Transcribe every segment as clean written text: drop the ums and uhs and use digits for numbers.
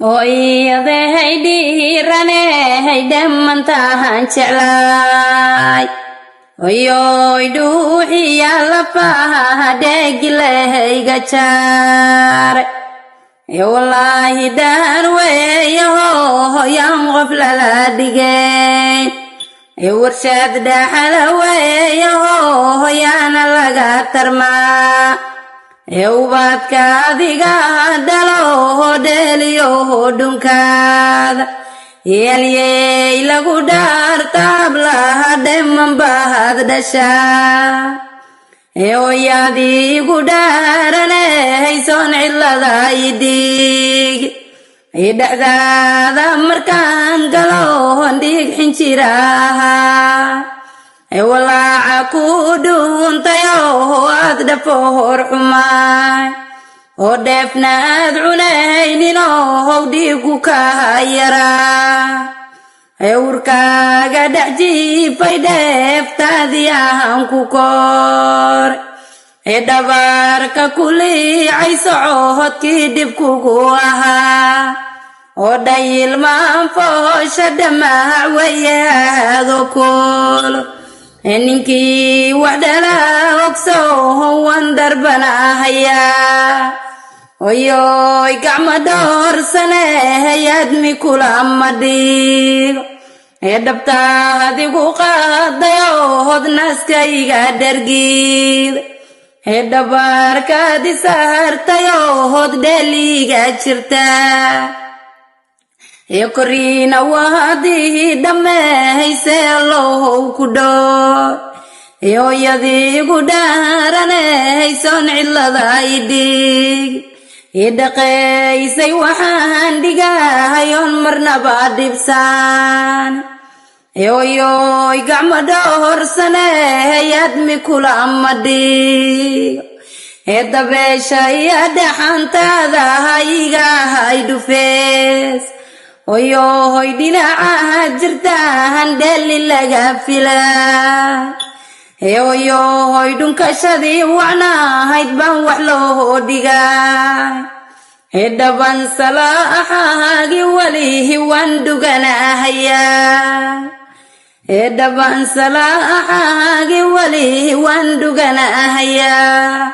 hooyade haydhiirane haydhamantahan jeclaay oyoy dhuuxiya lafaha dheegilehayga jaare wallaahi daan weeyaho hoyaan qof lala dhigayn warshad dhaxala weeyaho hoyaana laga tarmaa ubadka adiga dhalo hodheeliyo dhunkaada yeelyey lagu dhaartaablaha dheman baad dhashaa hooyadiigu dhaarane haysoon cidlada idhiig dhexdaada markaan galo hondhiig xinjiraaha walaaca ku dhuuntayo aad dhafohor xumaay oo dheefnaad cunayninoo how dhiigu kaa yaraa urkaaga dhex jiifay dheeftaadii ahaan ku koor dhabaarka ku liicay socohodkii dhibkugu ahaa oo dhayilmaan foosha dhamaac wayaado kool ninkii wax dhala ogsow wan darbanahayaa oyoy gacma dhoorsane hayaadmi kulama dhiigo dhabtaadigu qaadayo hodnaaskayga dhargiid dhabaarkaadi saartayo hod dheeliga jirta koriina waadii dhammahaysee lohow ku dhoor hooyadiigu dhaarane haysoon cidlada idhiig dhaqaysay waxaan dhigahayoon marnaba dhibsaan hooyoy gacma dhoorsane hayaadmi kulama dhiigo dabeesha iyo dhaxantaada hayga hay dhufees oyohoy dhinaca jirtaan dheeli laga filaa oyohoy dhunkashadii wacnahayd baan wax loo dhigaa dhaban salaaxaagi welihi waan dhuganahayaa dhaban salaaxaagi welihi waan dhuganahayaa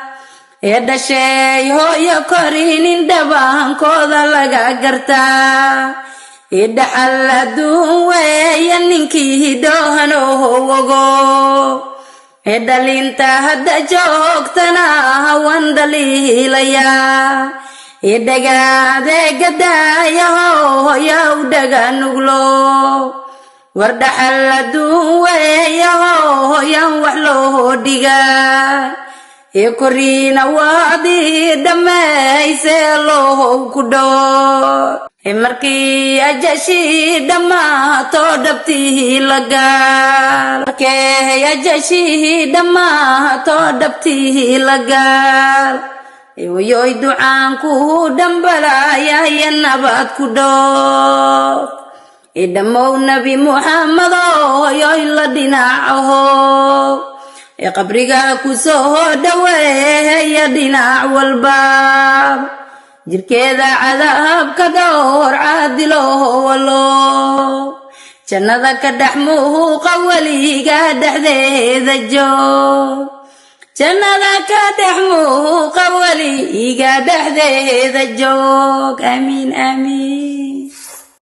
dhashay hooyo korinin dhabankooda laga gartaa dhaxal adduun weeya ninkii doohanow ogo dhalinta hadda joogtana waan dhaliilayaa dhagaadeega daayaho hoyaw dhaga nuglo war dhaxal adduun weeyaho hoyaan wax loo dhigaa koriina waadii dhammaysee lohow ku dhoor markii ajashii dhammaato dhabtii lagaal wayoy ducaanku dhambalaya nabad ku dhoor dhammow nabi muxamado hoyoy la dhinacaho qabriga ku soo dhaweeya dhinac walba jirkeeda cadaabka dhowr caadilo walo jannada ka dhex muuqa weliga dhexdeeda joog jannada ka dhex muuqa weliga dhexdeeda joog amiin amiin